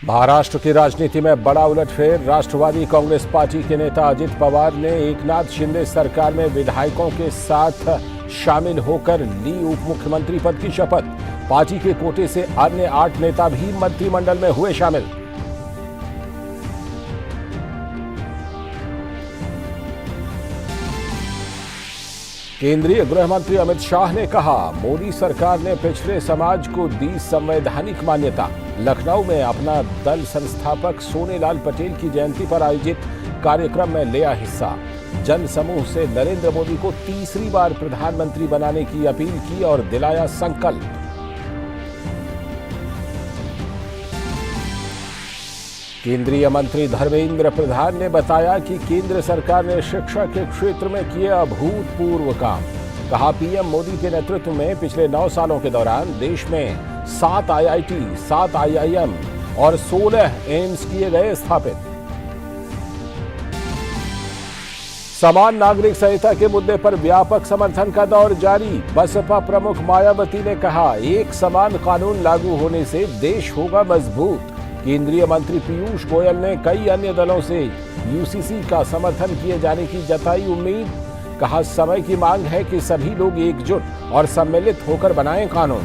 महाराष्ट्र की राजनीति में बड़ा उलटफेर। राष्ट्रवादी कांग्रेस पार्टी के नेता अजित पवार ने एकनाथ शिंदे सरकार में विधायकों के साथ शामिल होकर ली उप मुख्यमंत्री पद की शपथ। पार्टी के कोटे से अन्य 8 नेता भी मंत्रिमंडल में हुए शामिल। केंद्रीय गृह मंत्री अमित शाह ने कहा, मोदी सरकार ने पिछड़े समाज को दी संवैधानिक मान्यता। लखनऊ में अपना दल संस्थापक सोनेलाल पटेल की जयंती पर आयोजित कार्यक्रम में लिया हिस्सा। जन समूह से नरेंद्र मोदी को तीसरी बार प्रधानमंत्री बनाने की अपील की और दिलाया संकल्प। केंद्रीय मंत्री धर्मेंद्र प्रधान ने बताया कि केंद्र सरकार ने शिक्षा के क्षेत्र में किए अभूतपूर्व काम। कहा, पीएम मोदी के नेतृत्व में पिछले 9 सालों के दौरान देश में 7 आईआईटी, 7 आईआईएम और 16 एम्स किए गए स्थापित। समान नागरिक संहिता के मुद्दे पर व्यापक समर्थन का दौर जारी। बसपा प्रमुख मायावती ने कहा, एक समान कानून लागू होने से देश होगा मजबूत। केंद्रीय मंत्री पीयूष गोयल ने कई अन्य दलों से यूसीसी का समर्थन किए जाने की जताई उम्मीद। कहा, समय की मांग है कि सभी लोग एकजुट और सम्मिलित होकर बनाएं कानून।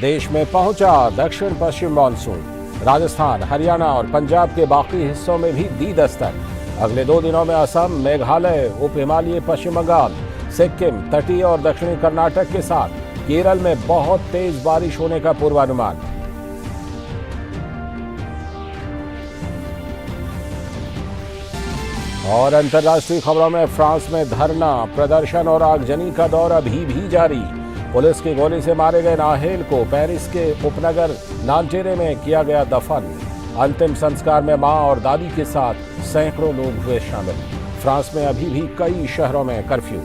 देश में पहुंचा दक्षिण पश्चिम मानसून। राजस्थान, हरियाणा और पंजाब के बाकी हिस्सों में भी दी दस्तक। अगले 2 दिनों में असम, मेघालय, उप हिमालय पश्चिम बंगाल, सिक्किम, तटीय और दक्षिणी कर्नाटक के साथ केरल में बहुत तेज बारिश होने का पूर्वानुमान। और अंतर्राष्ट्रीय खबरों में फ्रांस में धरना, प्रदर्शन और आगजनी का दौर अभी भी जारी। पुलिस की गोली से मारे गए नाहेल को पेरिस के उपनगर नांटेरे में किया गया दफन। अंतिम संस्कार में मां और दादी के साथ सैकड़ों लोग हुए शामिल। फ्रांस में अभी भी कई शहरों में कर्फ्यू।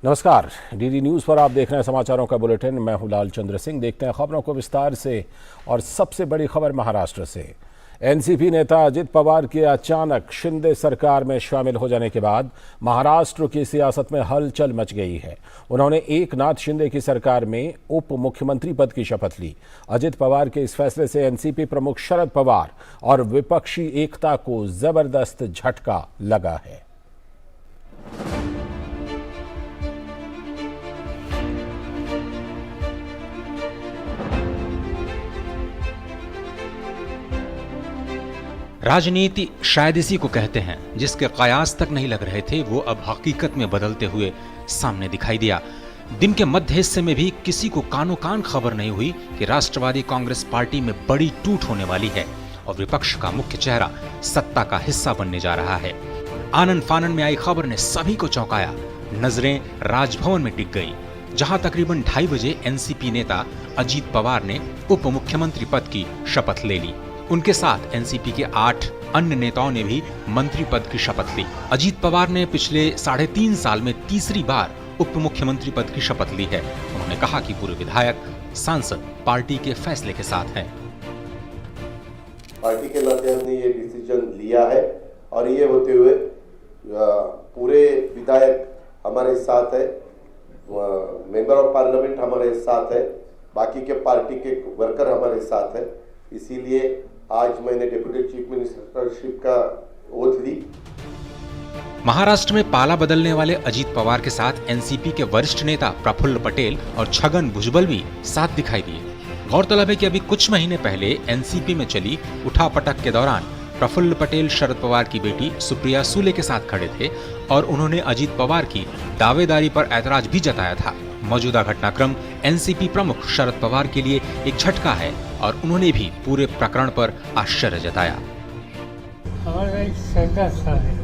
नमस्कार, डीडी न्यूज पर आप देख रहे हैं समाचारों का बुलेटिन। मैं हूं लाल चंद्र सिंह। देखते हैं खबरों को विस्तार से। और सबसे बड़ी खबर महाराष्ट्र से। एनसीपी नेता अजित पवार के अचानक शिंदे सरकार में शामिल हो जाने के बाद महाराष्ट्र की सियासत में हलचल मच गई है। उन्होंने एकनाथ शिंदे की सरकार में उप मुख्यमंत्री पद की शपथ ली। अजित पवार के इस फैसले से एनसीपी प्रमुख शरद पवार और विपक्षी एकता को जबरदस्त झटका लगा है। राजनीति शायद इसी को कहते हैं जिसके कयास तक नहीं लग रहे थे वो अब हकीकत में बदलते हुए सामने दिखाई दिया। दिन के मध्य हिस्से में भी किसी को कानो कान खबर नहीं हुई कि राष्ट्रवादी कांग्रेस पार्टी में बड़ी टूट होने वाली है और विपक्ष का मुख्य चेहरा सत्ता का हिस्सा बनने जा रहा है। आनन फानन में आई खबर ने सभी को चौंकाया। नजरें राजभवन में टिक गई, जहां तकरीबन 2:30 बजे एनसीपी नेता अजित पवार ने उप मुख्यमंत्री पद की शपथ ले ली। उनके साथ एनसीपी के 8 अन्य नेताओं ने भी मंत्री पद की शपथ ली। अजित पवार ने पिछले 3.5 साल में तीसरी बार उप मुख्यमंत्री पद की शपथ ली है। उन्होंने कहा कि पूरे विधायक, सांसद पार्टी के फैसले के साथ हैं। पार्टी के नाते हमने ये डिसीजन लिया है और ये होते हुए पूरे विधायक हमारे साथ है, मेंबर ऑफ पार्लियामेंट हमारे साथ है, बाकी के पार्टी के वर्कर हमारे साथ है। इसीलिए आज मैंने डिप्टी चीफ मिनिस्टरशिप का ओथ ली। महाराष्ट्र में पाला बदलने वाले अजित पवार के साथ एनसीपी के वरिष्ठ नेता प्रफुल्ल पटेल और छगन भुजबल भी साथ दिखाई दिए। गौरतलब है कि अभी कुछ महीने पहले एनसीपी में चली उठापटक के दौरान प्रफुल्ल पटेल शरद पवार की बेटी सुप्रिया सुले के साथ खड़े थे और उन्होंने अजित पवार की दावेदारी पर ऐतराज भी जताया था। मौजूदा घटनाक्रम एनसीपी प्रमुख शरद पवार के लिए एक झटका है और उन्होंने भी पूरे प्रकरण पर आश्चर्य जताया। हमारा एक श्रद्धा स्थान है,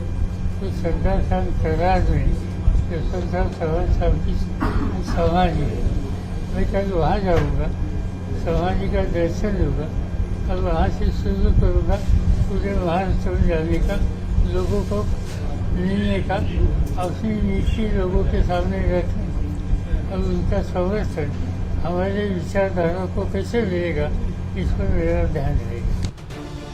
तो श्रद्धा स्थान करार में सबकी समाधि है। मैं कल वहाँ जाऊँगा, समाधि का दर्शन होगा और वहाँ से शुरू करूँगा। पूरे वहाँ चल जाने का लोगों को निर्णय का अपनी नीति लोगों के सामने रखें और उनका समर्थन हमारे विचारधारा को कैसे मिलेगा, इस पर मेरा ध्यान रहेगा।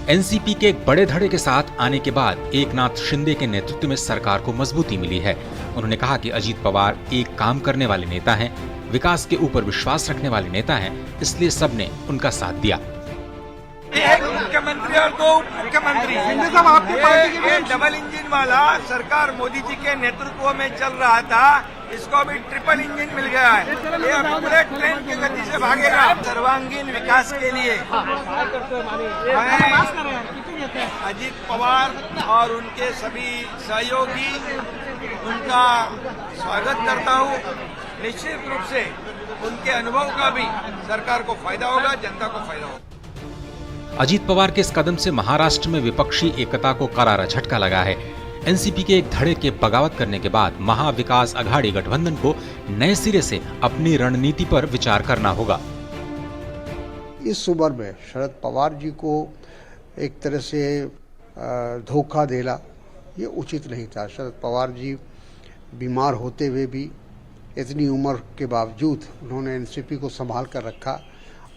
एनसीपी के एक बड़े धड़े के साथ आने के बाद एकनाथ शिंदे के नेतृत्व में सरकार को मजबूती मिली है। उन्होंने कहा कि अजीत पवार एक काम करने वाले नेता हैं, विकास के ऊपर विश्वास रखने वाले नेता हैं, इसलिए सबने उनका साथ दिया। एक मुख्यमंत्री और दो उप मुख्यमंत्री, ये डबल इंजन वाला सरकार मोदी जी के नेतृत्व में चल रहा था, इसको अभी ट्रिपल इंजन मिल गया है। ये अभी बुलेट ट्रेन की गति से भागेगा। सर्वांगीण विकास के लिए मैं अजीत पवार और उनके सभी सहयोगी उनका स्वागत करता हूँ। निश्चित रूप से उनके अनुभव का भी सरकार को फायदा होगा, जनता को फायदा होगा। अजीत पवार के इस कदम से महाराष्ट्र में विपक्षी एकता को करारा झटका लगा है। एनसीपी के एक धड़े के बगावत करने के बाद महाविकास अघाड़ी गठबंधन को नए सिरे से अपनी रणनीति पर विचार करना होगा। इस उम्र में शरद पवार जी को एक तरह से धोखा देना ये उचित नहीं था। शरद पवार जी बीमार होते हुए भी इतनी उम्र के बावजूद उन्होंने एनसीपी को संभाल कर रखा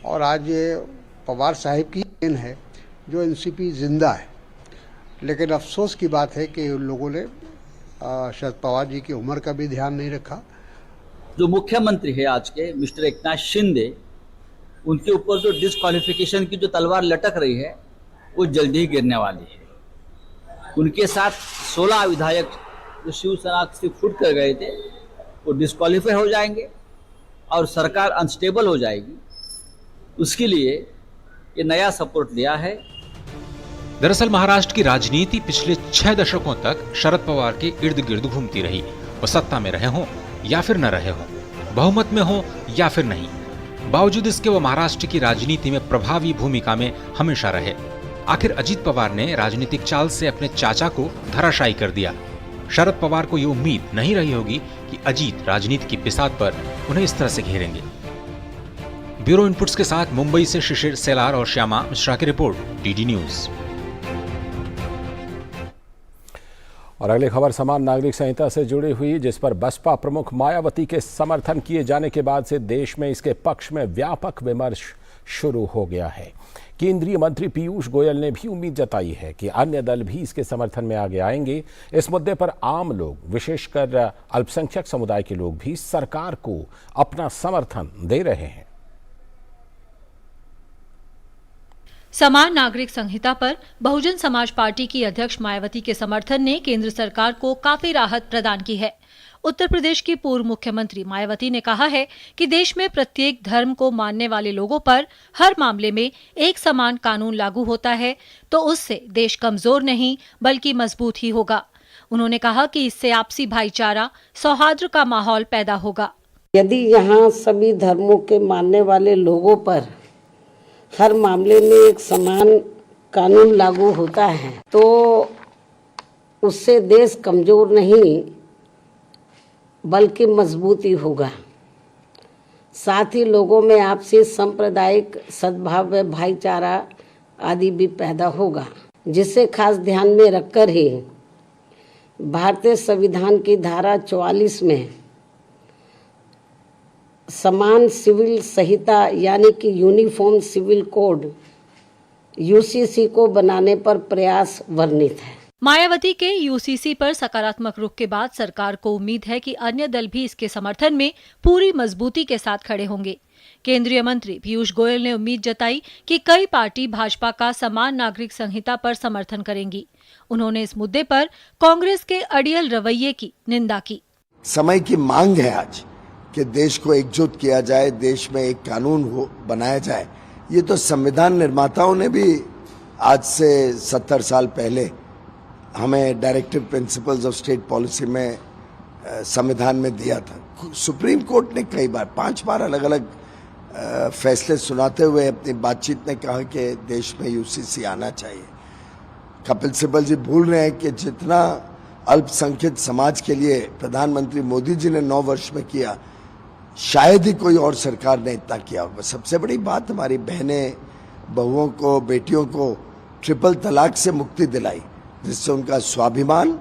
और आज ये पवार साहिब की देन है जो एनसीपी जिंदा है। लेकिन अफसोस की बात है कि उन लोगों ने शरद पवार जी की उम्र का भी ध्यान नहीं रखा। जो मुख्यमंत्री है आज के मिस्टर एकनाथ शिंदे, उनके ऊपर जो डिस्क्वालिफिकेशन की जो तलवार लटक रही है वो जल्दी ही गिरने वाली है। उनके साथ 16 विधायक जो शिवसेना से फुट कर गए थे वो डिस्क्वालीफाई हो जाएंगे और सरकार अनस्टेबल हो जाएगी। उसके लिए ये नया सपोर्ट दिया है। दरअसल महाराष्ट्र की राजनीति पिछले 6 दशकों तक शरद पवार के इर्द गिर्द घूमती रही। वो सत्ता में रहे हों या फिर न रहे हों, बहुमत में हो या फिर नहीं, बावजूद इसके वो महाराष्ट्र की राजनीति में प्रभावी भूमिका में हमेशा रहे। आखिर अजीत पवार ने राजनीतिक चाल से अपने चाचा को धराशायी कर दिया। शरद पवार को ये उम्मीद नहीं रही होगी कि अजीत राजनीति की बिसात पर उन्हें इस तरह से घेरेंगे। ब्यूरो इनपुट्स के साथ मुंबई से शिशिर सेलार और श्यामा मिश्रा की रिपोर्ट, डीडी न्यूज। और अगली खबर समान नागरिक संहिता से जुड़ी हुई, जिस पर बसपा प्रमुख मायावती के समर्थन किए जाने के बाद से देश में इसके पक्ष में व्यापक विमर्श शुरू हो गया है। केंद्रीय मंत्री पीयूष गोयल ने भी उम्मीद जताई है कि अन्य दल भी इसके समर्थन में आगे आएंगे। इस मुद्दे पर आम लोग, विशेषकर अल्पसंख्यक समुदाय के लोग भी सरकार को अपना समर्थन दे रहे हैं। समान नागरिक संहिता पर बहुजन समाज पार्टी की अध्यक्ष मायावती के समर्थन ने केंद्र सरकार को काफी राहत प्रदान की है। उत्तर प्रदेश की पूर्व मुख्यमंत्री मायावती ने कहा है कि देश में प्रत्येक धर्म को मानने वाले लोगों पर हर मामले में एक समान कानून लागू होता है तो उससे देश कमजोर नहीं बल्कि मजबूत ही होगा। उन्होंने कहा कि इससे आपसी भाईचारा, सौहार्द का माहौल पैदा होगा। यदि यहाँ सभी धर्मों के मानने वाले लोगों पर हर मामले में एक समान कानून लागू होता है तो उससे देश कमजोर नहीं बल्कि मजबूत ही होगा। साथ ही लोगों में आपसी सांप्रदायिक सद्भाव व भाईचारा आदि भी पैदा होगा, जिसे खास ध्यान में रखकर ही भारतीय संविधान की धारा 44 में समान सिविल संहिता यानी कि यूनिफॉर्म सिविल कोड यूसीसी को बनाने पर प्रयास वर्णित है। मायावती के यूसीसी पर सकारात्मक रुख के बाद सरकार को उम्मीद है कि अन्य दल भी इसके समर्थन में पूरी मजबूती के साथ खड़े होंगे। केंद्रीय मंत्री पीयूष गोयल ने उम्मीद जताई कि कई पार्टी भाजपा का समान नागरिक संहिता पर समर्थन करेंगी। उन्होंने इस मुद्दे पर कांग्रेस के अड़ियल रवैये की निंदा की। समय की मांग है आज कि देश को एकजुट किया जाए, देश में एक कानून बनाया जाए। ये तो संविधान निर्माताओं ने भी आज से 70 साल पहले हमें directive principles of state policy में संविधान में दिया था। सुप्रीम कोर्ट ने कई बार 5 बार अलग अलग फैसले सुनाते हुए अपनी बातचीत में कहा कि देश में यूसीसी आना चाहिए। कपिल सिब्बल जी भूल रहे हैं कि जितना अल्पसंख्यक समाज के लिए प्रधानमंत्री मोदी जी ने 9 वर्ष में किया, शायद ही कोई और सरकार ने इतना किया होगा। सबसे बड़ी बात, हमारी बहनें, बहुओं को, बेटियों को ट्रिपल तलाक से मुक्ति दिलाई, जिससे उनका स्वाभिमान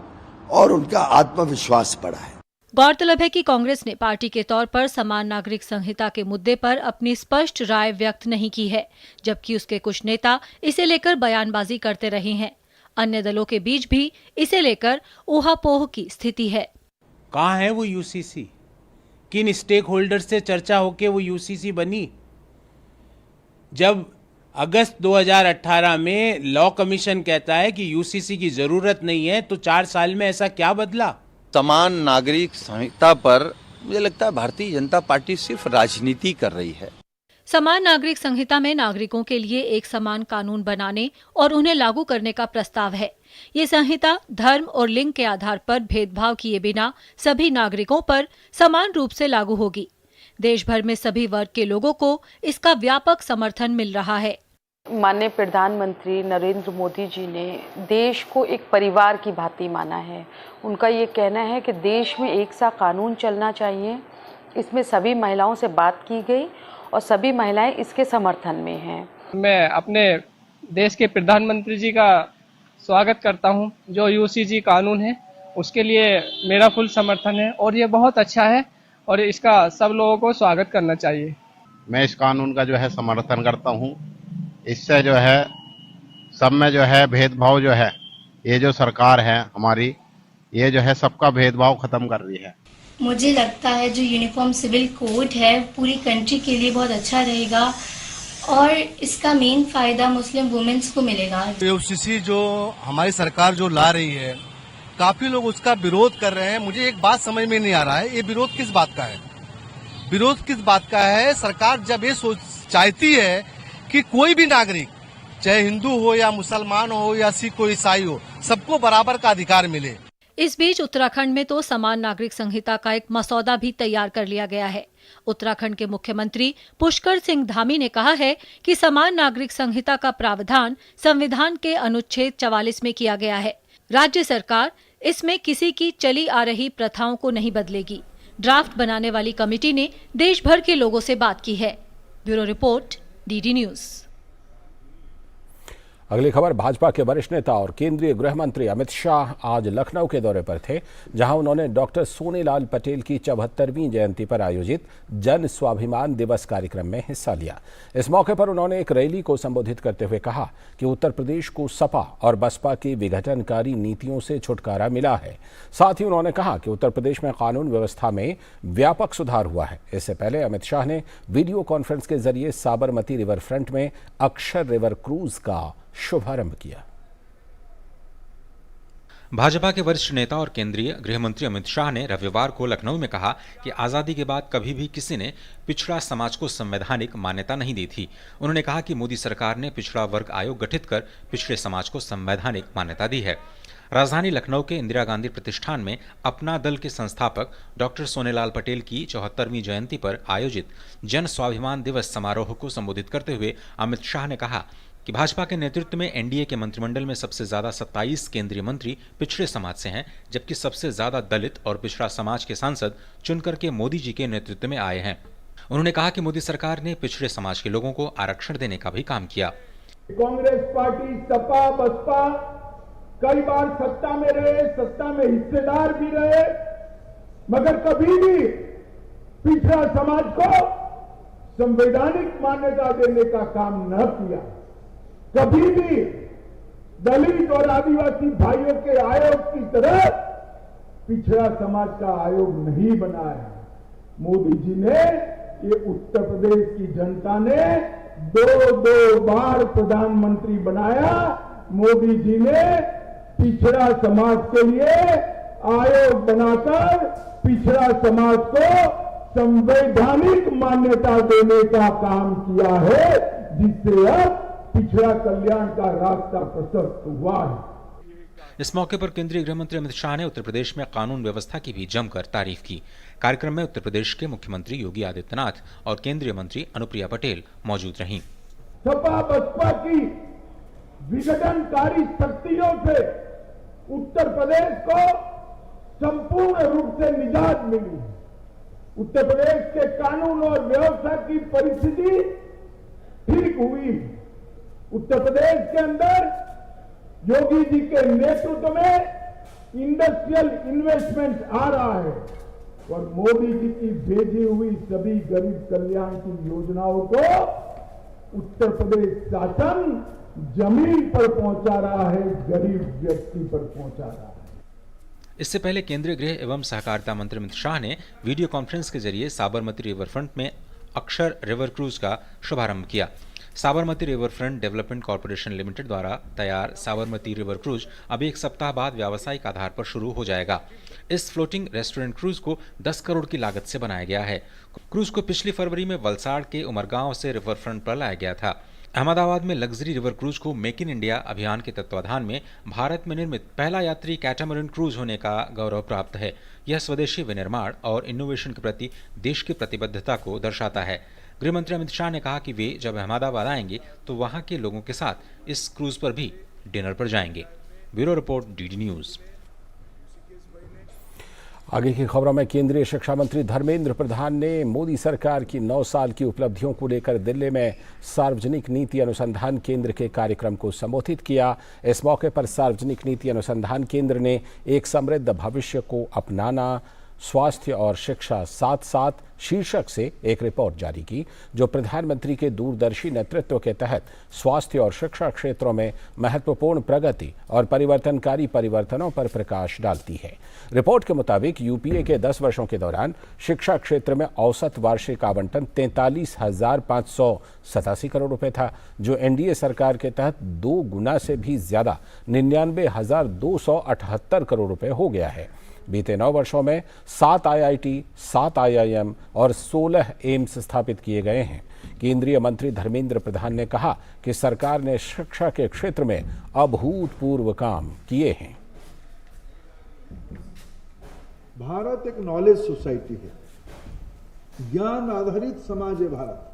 और उनका आत्मविश्वास बढ़ा है। गौरतलब है कि कांग्रेस ने पार्टी के तौर पर समान नागरिक संहिता के मुद्दे पर अपनी स्पष्ट राय व्यक्त नहीं की है, जबकि उसके कुछ नेता इसे लेकर बयानबाजी करते रहे हैं। अन्य दलों के बीच भी इसे लेकर ऊहापोह की स्थिति है। कहाँ है वो यूसीसी? किन स्टेक होल्डर से चर्चा होके वो यूसीसी बनी? जब अगस्त 2018 में लॉ कमीशन कहता है कि यूसीसी की जरूरत नहीं है, तो 4 साल में ऐसा क्या बदला? समान नागरिक संहिता पर मुझे लगता है भारतीय जनता पार्टी सिर्फ राजनीति कर रही है। समान नागरिक संहिता में नागरिकों के लिए एक समान कानून बनाने और उन्हें लागू करने का प्रस्ताव है। ये संहिता धर्म और लिंग के आधार पर भेदभाव किए बिना सभी नागरिकों पर समान रूप से लागू होगी। देश भर में सभी वर्ग के लोगों को इसका व्यापक समर्थन मिल रहा है। माननीय प्रधानमंत्री नरेंद्र मोदी जी ने देश को एक परिवार की भांति माना है। उनका ये कहना है कि देश में एक सा कानून चलना चाहिए। इसमें सभी महिलाओं से बात की गई और सभी महिलाएं इसके समर्थन में हैं। मैं अपने देश के प्रधानमंत्री जी का स्वागत करता हूं। जो यूसीसी कानून है उसके लिए मेरा फुल समर्थन है और ये बहुत अच्छा है और इसका सब लोगों को स्वागत करना चाहिए। मैं इस कानून का जो है समर्थन करता हूं। इससे जो है सब में जो है भेदभाव जो है, ये जो सरकार है हमारी, ये जो है सबका भेदभाव खत्म कर रही है। मुझे लगता है जो यूनिफॉर्म सिविल कोड है पूरी कंट्री के लिए बहुत अच्छा रहेगा और इसका मेन फायदा मुस्लिम वुमेन्स को मिलेगा। यूसीसी जो हमारी सरकार जो ला रही है, काफी लोग उसका विरोध कर रहे हैं। मुझे एक बात समझ में नहीं आ रहा है, ये विरोध किस बात का है? विरोध किस बात का है? सरकार जब ये चाहती है कि कोई भी नागरिक, चाहे हिंदू हो या मुसलमान हो या सिख हो ईसाई हो, सबको बराबर का अधिकार मिले। इस बीच उत्तराखंड में तो समान नागरिक संहिता का एक मसौदा भी तैयार कर लिया गया है। उत्तराखंड के मुख्यमंत्री पुष्कर सिंह धामी ने कहा है कि समान नागरिक संहिता का प्रावधान संविधान के अनुच्छेद 44 में किया गया है। राज्य सरकार इसमें किसी की चली आ रही प्रथाओं को नहीं बदलेगी। ड्राफ्ट बनाने वाली कमेटी ने देश भर के लोगों से बात की है। Bureau report, DD news. अगली खबर, भाजपा के वरिष्ठ नेता और केंद्रीय गृह मंत्री अमित शाह आज लखनऊ के दौरे पर थे, जहां उन्होंने डॉक्टर सोनेलाल पटेल की 74वीं जयंती पर आयोजित जन स्वाभिमान दिवस कार्यक्रम में हिस्सा लिया। इस मौके पर उन्होंने एक रैली को संबोधित करते हुए कहा कि उत्तर प्रदेश को सपा और बसपा की विघटनकारी नीतियों से छुटकारा मिला है। साथ ही उन्होंने कहा कि उत्तर प्रदेश में कानून व्यवस्था में व्यापक सुधार हुआ है। इससे पहले अमित शाह ने वीडियो कॉन्फ्रेंस के जरिए साबरमती रिवर फ्रंट में अक्षर रिवर क्रूज का शुभारंभ किया। भाजपा के वरिष्ठ नेता और केंद्रीय गृह मंत्री अमित शाह ने रविवार को लखनऊ में कहा कि आजादी के बाद कभी भी किसी ने पिछड़ा समाज को संवैधानिक मान्यता नहीं दी थी। उन्होंने कहा कि मोदी सरकार ने पिछड़ा वर्ग आयोग गठित कर पिछड़े समाज को संवैधानिक मान्यता दी है। राजधानी लखनऊ के इंदिरा गांधी प्रतिष्ठान में अपना दल के संस्थापक डॉक्टर सोनेलाल पटेल की 74वीं जयंती पर आयोजित जन स्वाभिमान दिवस समारोह को संबोधित करते हुए अमित शाह ने कहा कि भाजपा के नेतृत्व में एनडीए के मंत्रिमंडल में सबसे ज्यादा 27 केंद्रीय मंत्री पिछड़े समाज से हैं, जबकि सबसे ज्यादा दलित और पिछड़ा समाज के सांसद चुनकर के मोदी जी के नेतृत्व में आए हैं। उन्होंने कहा कि मोदी सरकार ने पिछड़े समाज के लोगों को आरक्षण देने का भी काम किया। कांग्रेस पार्टी, सपा, बसपा कई बार सत्ता में रहे, सत्ता में हिस्सेदार भी रहे, मगर कभी भी पिछड़ा समाज को संवैधानिक मान्यता देने का काम न किया। कभी भी दलित और आदिवासी भाइयों के आयोग की तरह पिछड़ा समाज का आयोग नहीं बनाया। मोदी जी ने, ये उत्तर प्रदेश की जनता ने दो बार प्रधानमंत्री बनाया। मोदी जी ने पिछड़ा समाज के लिए आयोग बनाकर पिछड़ा समाज को संवैधानिक मान्यता देने का काम किया है, जिससे अब पिछड़ा कल्याण का रास्ता प्रशस्त हुआ है। इस मौके पर केंद्रीय गृह मंत्री अमित शाह ने उत्तर प्रदेश में कानून व्यवस्था की भी जमकर तारीफ की। कार्यक्रम में उत्तर प्रदेश के मुख्यमंत्री योगी आदित्यनाथ और केंद्रीय मंत्री अनुप्रिया पटेल मौजूद रहीं। सपा बसपा की विघटनकारी शक्तियों से उत्तर प्रदेश को संपूर्ण रूप से निजात मिली। उत्तर प्रदेश के कानून और व्यवस्था की परिस्थिति ठीक हुई। उत्तर प्रदेश के अंदर योगी जी के नेतृत्व में इंडस्ट्रियल इन्वेस्टमेंट आ रहा है और मोदी जी की भेजी हुई सभी गरीब कल्याण की योजनाओं को उत्तर प्रदेश शासन जमीन पर पहुंचा रहा है, गरीब व्यक्ति पर पहुंचा रहा है। इससे पहले केंद्रीय गृह एवं सहकारिता मंत्री अमित शाह ने वीडियो कॉन्फ्रेंस के जरिए साबरमती रिवर फ्रंट में अक्षर रिवर क्रूज का शुभारंभ किया। Sabarmati river front development corporation limited द्वारा तैयार साबरमती रिवर क्रूज अब एक सप्ताह बाद व्यावसायिक आधार पर शुरू हो जाएगा। इस फ्लोटिंग रेस्टोरेंट क्रूज को 10 करोड़ की लागत से बनाया गया है। क्रूज को पिछली फरवरी में वलसाड़ के उमरगांव से रिवर फ्रंट पर लाया गया था। अहमदाबाद में लग्जरी रिवर क्रूज को मेक इन इंडिया अभियान के तत्वाधान में भारत में निर्मित पहला यात्री कैटामरन क्रूज होने का गौरव प्राप्त है। यह स्वदेशी विनिर्माण और इनोवेशन के प्रति देश की प्रतिबद्धता को दर्शाता है। गृह मंत्री अमित शाह ने कहा कि वे जब अहमदाबाद आएंगे तो वहां के लोगों के साथ इस क्रूज पर भी डिनर पर जाएंगे। Bureau report, DD news. आगे की खबरों में केंद्रीय शिक्षा मंत्री धर्मेंद्र प्रधान ने मोदी सरकार की 9 साल की उपलब्धियों को लेकर दिल्ली में सार्वजनिक नीति अनुसंधान केंद्र के कार्यक्रम को संबोधित किया। इस मौके पर सार्वजनिक नीति अनुसंधान केंद्र ने एक समृद्ध भविष्य को अपनाना, स्वास्थ्य और शिक्षा साथ साथ शीर्षक से एक रिपोर्ट जारी की, जो प्रधानमंत्री के दूरदर्शी नेतृत्व के तहत स्वास्थ्य और शिक्षा क्षेत्रों में महत्वपूर्ण प्रगति और परिवर्तनकारी परिवर्तनों पर प्रकाश डालती है। रिपोर्ट के मुताबिक यूपीए के 10 वर्षों के दौरान शिक्षा क्षेत्र में औसत वार्षिक आवंटन 43,587 करोड़ रुपए था, जो एनडीए सरकार के तहत 2 गुना से भी ज्यादा 99,278 करोड़ रुपए हो गया है। बीते 9 वर्षों में 7 आईआईटी, 7 आईआईएम और 16 एम्स स्थापित किए गए हैं। केंद्रीय मंत्री धर्मेंद्र प्रधान ने कहा कि सरकार ने शिक्षा के क्षेत्र में अभूतपूर्व काम किए हैं। भारत एक नॉलेज सोसाइटी है, ज्ञान आधारित समाज है भारत।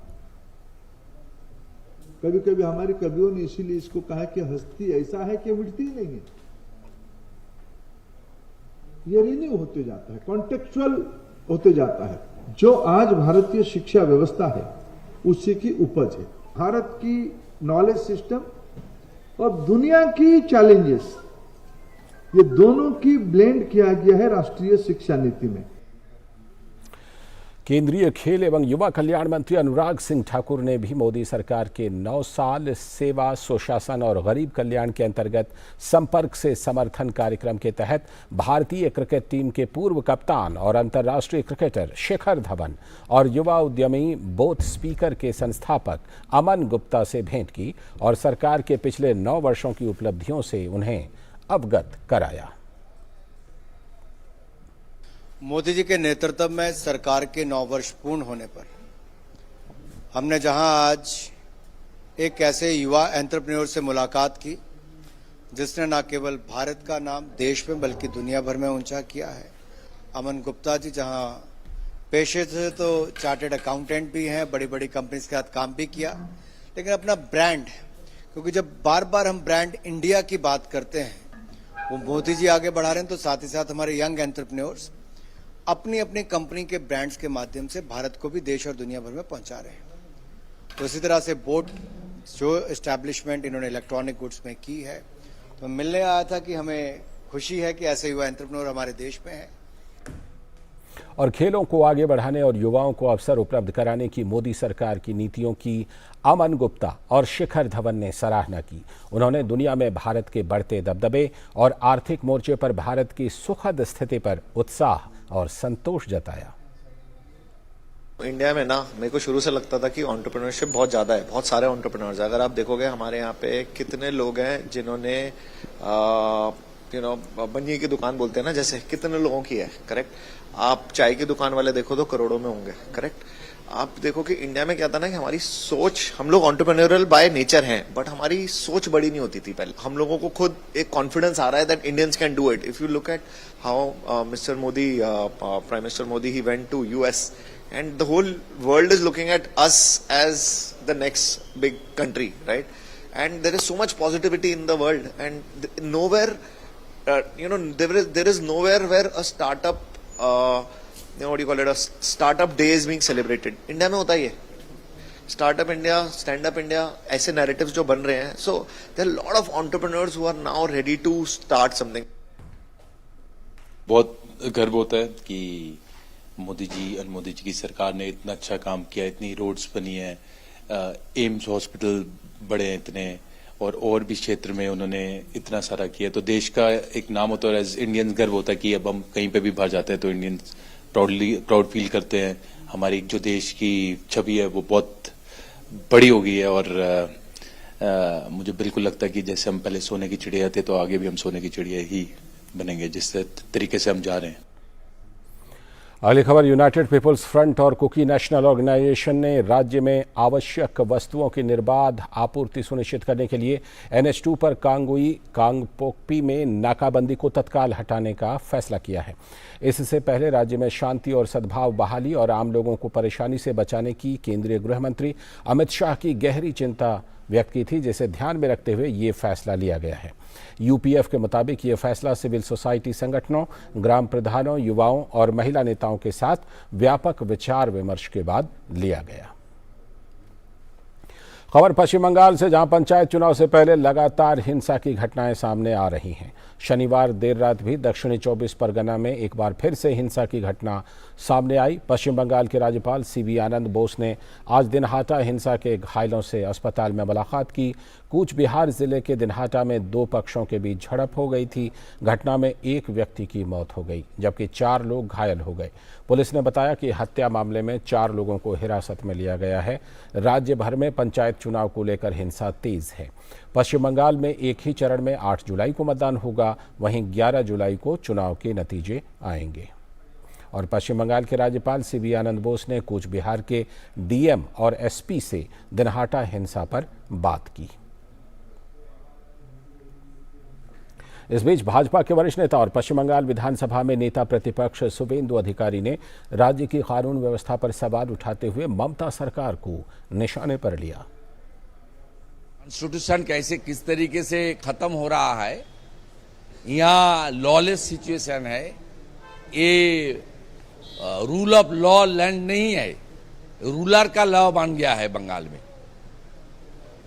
कभी कभी हमारे कवियों ने इसीलिए इसको कहा कि हस्ती ऐसा है कि मिटती नहीं है, ये रिन्यू होते जाता है, कॉन्टेक्चुअल होते जाता है। जो आज भारतीय शिक्षा व्यवस्था है उसी की उपज है। भारत की नॉलेज सिस्टम और दुनिया की चैलेंजेस, ये दोनों की ब्लेंड किया गया है राष्ट्रीय शिक्षा नीति में। केंद्रीय खेल एवं युवा कल्याण मंत्री अनुराग सिंह ठाकुर ने भी मोदी सरकार के 9 साल सेवा, सुशासन और गरीब कल्याण के अंतर्गत संपर्क से समर्थन कार्यक्रम के तहत भारतीय क्रिकेट टीम के पूर्व कप्तान और अंतर्राष्ट्रीय क्रिकेटर शिखर धवन और युवा उद्यमी बोथ स्पीकर के संस्थापक अमन गुप्ता से भेंट की और सरकार के पिछले 9 वर्षों की उपलब्धियों से उन्हें अवगत कराया। मोदी जी के नेतृत्व में सरकार के 9 वर्ष पूर्ण होने पर हमने जहां आज एक ऐसे युवा एंटरप्रेन्योर से मुलाकात की जिसने न केवल भारत का नाम देश में बल्कि दुनिया भर में ऊंचा किया है। अमन गुप्ता जी जहां पेशे से तो चार्टर्ड अकाउंटेंट भी हैं, बड़ी बड़ी कंपनीज के साथ काम भी किया, लेकिन अपना ब्रांड, क्योंकि जब बार बार हम ब्रांड इंडिया की बात करते हैं वो मोदी जी आगे बढ़ा रहे हैं, तो साथ ही साथ हमारे यंग एंटरप्रेन्योर्स अपनी अपनी कंपनी के ब्रांड्स के माध्यम से भारत को भी देश और दुनिया भर में पहुंचा रहे हैं। तो इसी तरह से बोट जो एस्टैब्लिशमेंट इन्होंने इलेक्ट्रॉनिक गुड्स में की है, तो मिलने आया था कि हमें खुशी है कि ऐसे युवा एंटरप्रेन्योर हमारे देश में है। और खेलों को आगे बढ़ाने और युवाओं को अवसर उपलब्ध कराने की मोदी सरकार की नीतियों की अमन गुप्ता और शिखर धवन ने सराहना की। उन्होंने दुनिया में भारत के बढ़ते दबदबे और आर्थिक मोर्चे पर भारत की सुखद स्थिति पर उत्साह और संतोष जताया। इंडिया में ना मेरे को शुरू से लगता था कि एंटरप्रेन्योरशिप बहुत ज़्यादा है, बहुत सारे एंटरप्रेन्योर्स। अगर आप देखोगे हमारे यहाँ पे कितने लोग हैं जिन्होंने बनिए की दुकान बोलते हैं ना, जैसे कितने लोगों की है, करेक्ट। आप चाय की दुकान वाले देखो तो करोड़ों में होंगे, करेक्ट। आप देखो कि इंडिया में क्या था ना कि हमारी सोच, हम लोग एंटरप्रेन्योरल बाय नेचर हैं, बट हमारी सोच बड़ी नहीं होती थी पहले। हम लोगों को खुद एक कॉन्फिडेंस आ रहा है that Indians can do it. If you look at how mister Modi, prime minister Modi, he went to US and the whole world is looking at us as the next big country, right? And there is so much positivity in the world, and nowhere, there is nowhere where a startup, what do you call it, a startup day is being celebrated. India में होता ही है, startup India, stand up India, ऐसे narratives जो बन रहे हैं. So there are a lot of entrepreneurs who are now ready to start something. बहुत गर्व होता है कि मोदी जी और मोदी जी की सरकार ने इतना अच्छा काम किया, इतनी रोड्स बनी है, एम्स हॉस्पिटल बड़े हैं इतने, और भी क्षेत्र में उन्होंने इतना सारा किया। तो देश का एक नाम होता है, एज इंडियंस गर्व होता है कि अब हम कहीं पे भी बाहर जाते हैं तो इंडियंस प्राउड फील करते हैं। हमारी जो देश की छवि है वो बहुत बड़ी हो गई है, और मुझे बिल्कुल लगता है कि जैसे हम पहले सोने की चिड़िया थे तो आगे भी हम सोने की चिड़िया ही बनेंगे, जिस तरीके से हम जा रहे हैं। अगली खबर, यूनाइटेड पीपल्स फ्रंट और कुकी नेशनल ऑर्गेनाइजेशन ने राज्य में आवश्यक वस्तुओं की निर्बाध आपूर्ति सुनिश्चित करने के लिए NH2 पर कांगपोकपी में नाकाबंदी को तत्काल हटाने का फैसला किया है। इससे पहले राज्य में शांति और सद्भाव बहाली और आम लोगों को परेशानी से बचाने की केंद्रीय गृह मंत्री अमित शाह की गहरी चिंता व्यक्त की थी, जिसे ध्यान में रखते हुए ये फैसला लिया गया है। UPF के मुताबिक ये फैसला सिविल सोसाइटी संगठनों, ग्राम प्रधानों, युवाओं और महिला नेताओं के साथ व्यापक विचार विमर्श के बाद लिया गया। खबर पश्चिम बंगाल से, जहां पंचायत चुनाव से पहले लगातार हिंसा की घटनाएं सामने आ रही हैं। शनिवार देर रात भी दक्षिणी 24 परगना में एक बार फिर से हिंसा की घटना सामने आई। पश्चिम बंगाल के राज्यपाल CB आनंद बोस ने आज दिनहाटा हिंसा के घायलों से अस्पताल में मुलाकात की। कूच बिहार जिले के दिनहाटा में 2 पक्षों के बीच झड़प हो गई थी। घटना में 1 व्यक्ति की मौत हो गई, जबकि 4 लोग घायल हो गए। पुलिस ने बताया कि हत्या मामले में 4 लोगों को हिरासत में लिया गया है। राज्य भर में पंचायत चुनाव को लेकर हिंसा तेज है। पश्चिम बंगाल में एक ही चरण में 8 जुलाई को मतदान होगा, वहीं 11 जुलाई को चुनाव के नतीजे आएंगे। और पश्चिम बंगाल के राज्यपाल CB आनंद बोस ने कूच बिहार के DM और SP से दिनहाटा हिंसा पर बात की। इस बीच भाजपा के वरिष्ठ नेता और पश्चिम बंगाल विधानसभा में नेता प्रतिपक्ष शुभेंदु अधिकारी ने राज्य की कानून व्यवस्था पर सवाल उठाते हुए ममता सरकार को निशाने पर लिया। कॉन्स्टिट्यूशन कैसे किस तरीके से खत्म हो रहा है, यहाँ लॉलेस सिचुएशन है, ये रूल ऑफ लॉ लैंड नहीं है, रूलर का लॉ बन गया है बंगाल में।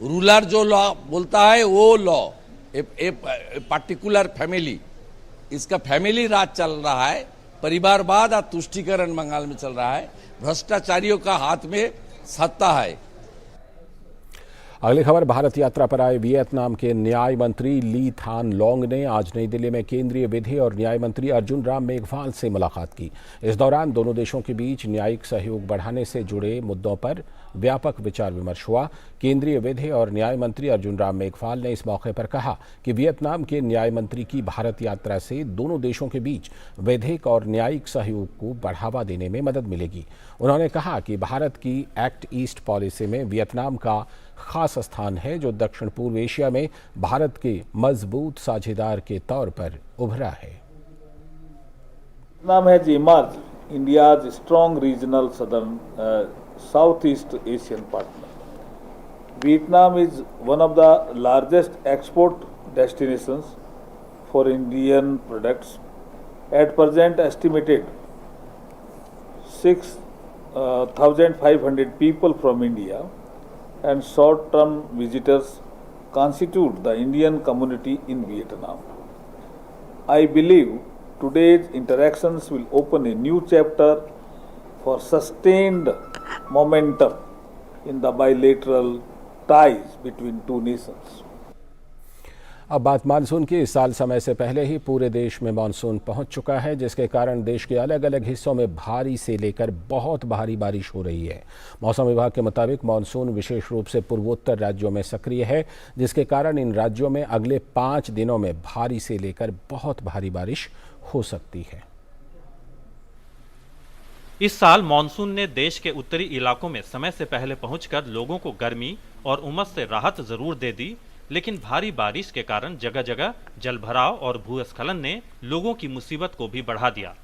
रूलर जो लॉ बोलता है वो लॉ, ए पार्टिकुलर फैमिली, इसका फैमिली राज चल रहा है, परिवारवाद और तुष्टीकरण बंगाल में चल रहा है, भ्रष्टाचारियों का हाथ में सत्ता है। अगली खबर, भारत यात्रा पर आए वियतनाम के न्याय मंत्री ली थान लोंग ने आज नई दिल्ली में केंद्रीय विधि और न्याय मंत्री अर्जुन राम मेघवाल से मुलाकात की। इस दौरान दोनों देशों के बीच न्यायिक सहयोग बढ़ाने से जुड़े मुद्दों पर व्यापक विचार विमर्श हुआ। केंद्रीय विधि और न्याय मंत्री अर्जुन राम मेघवाल ने इस मौके पर कहा कि वियतनाम के न्याय मंत्री की भारत यात्रा से दोनों देशों के बीच विधिक और न्यायिक सहयोग को बढ़ावा देने में मदद मिलेगी। उन्होंने कहा कि भारत की एक्ट ईस्ट पॉलिसी में वियतनाम का खास स्थान है, जो दक्षिण पूर्व एशिया में भारत के मजबूत साझेदार के तौर पर उभरा है। Vietnam has emerged India's strong regional Southeast Asian partner. Vietnam is one of the largest export destinations for Indian products. At present, estimated 6,500 people from India and short-term visitors constitute the Indian community in Vietnam. I believe today's interactions will open a new chapter for sustained momentum in the bilateral ties between two nations. अब बात monsoon की। इस साल समय से पहले ही पूरे देश में मानसून पहुंच चुका है, जिसके कारण देश के अलग अलग हिस्सों में भारी से लेकर बहुत भारी बारिश हो रही है। मौसम विभाग के मुताबिक मानसून विशेष रूप से पूर्वोत्तर राज्यों में सक्रिय है, जिसके कारण इन राज्यों में अगले 5 दिनों में भारी से लेकर बहुत भारी बारिश हो सकती है। इस साल मानसून ने देश के उत्तरी इलाकों में समय से पहले पहुंचकर लोगों को गर्मी और उमस से राहत जरूर दे दी, लेकिन भारी बारिश के कारण जगह जगह जलभराव और भूस्खलन ने लोगों की मुसीबत को भी बढ़ा दिया।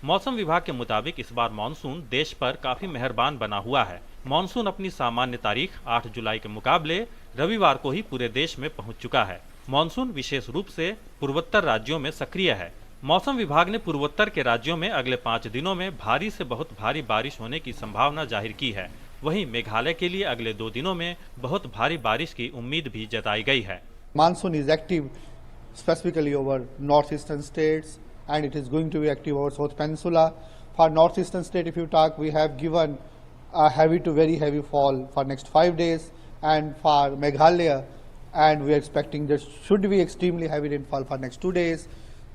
मौसम विभाग के मुताबिक इस बार मानसून देश पर काफी मेहरबान बना हुआ है। मानसून अपनी सामान्य तारीख 8 जुलाई के मुकाबले रविवार को ही पूरे देश में पहुंच चुका है। मानसून विशेष रूप से पूर्वोत्तर राज्यों में सक्रिय है। मौसम विभाग ने पूर्वोत्तर के राज्यों में अगले 5 दिनों में भारी से बहुत भारी बारिश होने की संभावना जाहिर की है। वहीं मेघालय के लिए अगले 2 दिनों में बहुत भारी बारिश की उम्मीद भी जताई गई है। Monsoon is active specifically over northeastern states, and it is going to be active over South Peninsula. For northeastern state, if you talk, we have given a heavy to very heavy fall for next 5 days, and for Meghalaya, and we are expecting there should be extremely heavy rainfall for next 2 days.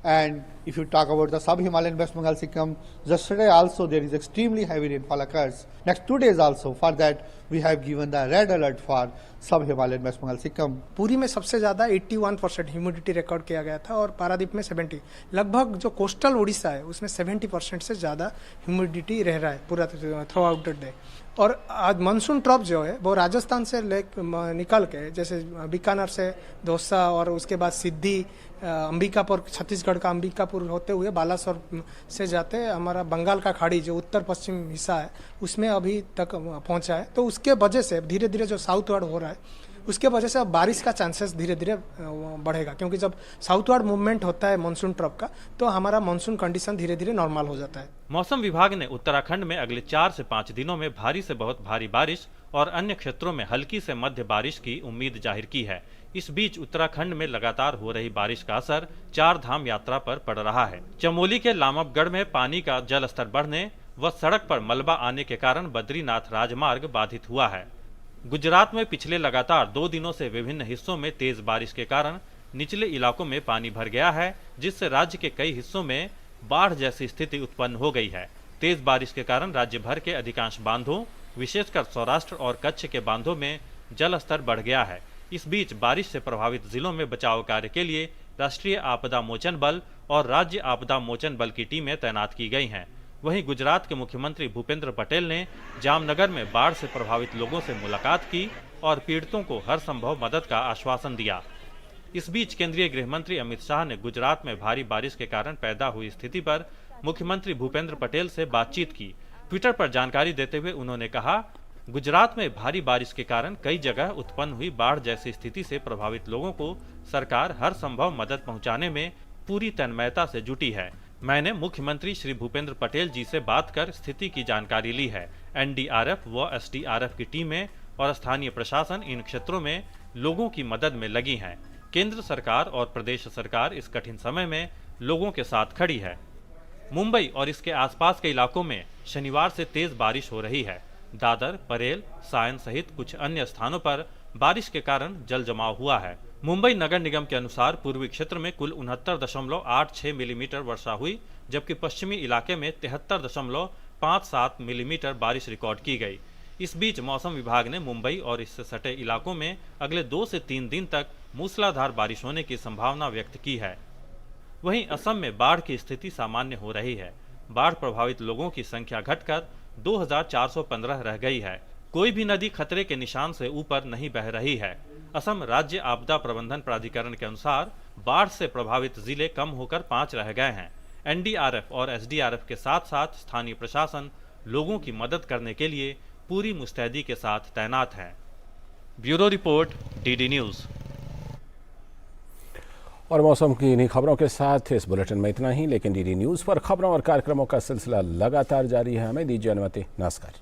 And if you talk about the sub-Himalayan West Bengal Sikkim, yesterday also there is extremely heavy rainfall occurs. Next 2 days also, for that we have given the red alert for sub-Himalayan West Bengal Sikkim. पूरी में सबसे ज़्यादा 81% humidity record किया गया था और पारादीप में 70, लगभग जो कोस्टल उड़ीसा है उसमें 70% से ज़्यादा ह्यूमिडिटी रह रहा है पूरा थ्रू आउट द डे। और आज मानसून ट्रॉप जो है वो राजस्थान से निकल के, जैसे बीकानेर से दौसा और उसके बाद सिद्धि, अंबिकापुर, छत्तीसगढ़ का अंबिकापुर होते हुए बालासोर से जाते हमारा बंगाल का खाड़ी जो उत्तर पश्चिम हिस्सा है उसमें अभी तक पहुंचा है। तो उसके वजह से धीरे धीरे जो साउथवर्ड हो रहा है उसके वजह से अब बारिश का चांसेस धीरे धीरे बढ़ेगा, क्योंकि जब साउथवर्ड मूवमेंट होता है मानसून ट्रफ का तो हमारा मानसून कंडीशन धीरे धीरे नॉर्मल हो जाता है। मौसम विभाग ने उत्तराखंड में अगले 4 से 5 दिनों में भारी से बहुत भारी बारिश और अन्य क्षेत्रों में हल्की से मध्य बारिश की उम्मीद जाहिर की है। इस बीच उत्तराखंड में लगातार हो रही बारिश का असर 4 धाम यात्रा पर पड़ रहा है। चमोली के लामबगढ़ में पानी का जल स्तर बढ़ने व सड़क पर मलबा आने के कारण बद्रीनाथ राजमार्ग बाधित हुआ है। गुजरात में पिछले लगातार 2 दिनों से विभिन्न हिस्सों में तेज बारिश के कारण निचले इलाकों में पानी भर गया है, जिससे राज्य के कई हिस्सों में बाढ़ जैसी स्थिति उत्पन्न हो गई है। तेज बारिश के कारण राज्य भर के अधिकांश बांधों, विशेषकर सौराष्ट्र और कच्छ के बांधों में जल स्तर बढ़ गया है। इस बीच बारिश से प्रभावित जिलों में बचाव कार्य के लिए राष्ट्रीय आपदा मोचन बल और राज्य आपदा मोचन बल की टीमें तैनात की गई हैं। वहीं गुजरात के मुख्यमंत्री भूपेंद्र पटेल ने जामनगर में बाढ़ से प्रभावित लोगों से मुलाकात की और पीड़ितों को हर संभव मदद का आश्वासन दिया। इस बीच केंद्रीय गृह मंत्री अमित शाह ने गुजरात में भारी बारिश के कारण पैदा हुई स्थिति पर मुख्यमंत्री भूपेंद्र पटेल से बातचीत की। ट्विटर पर जानकारी देते हुए उन्होंने कहा, गुजरात में भारी बारिश के कारण कई जगह उत्पन्न हुई बाढ़ जैसी स्थिति से प्रभावित लोगों को सरकार हर संभव मदद पहुंचाने में पूरी तन्मयता से जुटी है। मैंने मुख्यमंत्री श्री भूपेंद्र पटेल जी से बात कर स्थिति की जानकारी ली है। एनडीआरएफ व एसडीआरएफ की टीमें और स्थानीय प्रशासन इन क्षेत्रों में लोगों की मदद में लगी हैं। केंद्र सरकार और प्रदेश सरकार इस कठिन समय में लोगों के साथ खड़ी है। मुंबई और इसके आसपास के इलाकों में शनिवार से तेज बारिश हो रही है। दादर, परेल, सायन सहित कुछ अन्य स्थानों पर बारिश के कारण जल जमाव हुआ है। मुंबई नगर निगम के अनुसार पूर्वी क्षेत्र में कुल 69.86 मिलीमीटर वर्षा हुई, जबकि पश्चिमी इलाके में 73.57 मिलीमीटर बारिश रिकॉर्ड की गई। इस बीच मौसम विभाग ने मुंबई और इससे सटे इलाकों में अगले 2 से 3 दिन तक मूसलाधार बारिश होने की संभावना व्यक्त की है। वहीं असम में बाढ़ की स्थिति सामान्य हो रही है। बाढ़ प्रभावित लोगों की संख्या घटकर 2415 रह गई है। कोई भी नदी खतरे के निशान से ऊपर नहीं बह रही है। असम राज्य आपदा प्रबंधन प्राधिकरण के अनुसार बाढ़ से प्रभावित जिले कम होकर 5 रह गए हैं। एनडीआरएफ और एसडीआरएफ के साथ साथ स्थानीय प्रशासन लोगों की मदद करने के लिए पूरी मुस्तैदी के साथ तैनात है। Bureau report, DD news. और मौसम की इन्हीं खबरों के साथ इस बुलेटिन में इतना ही, लेकिन डीडी न्यूज पर खबरों और कार्यक्रमों का सिलसिला लगातार जारी है। हमें दीजिए अनुमति। नमस्कार।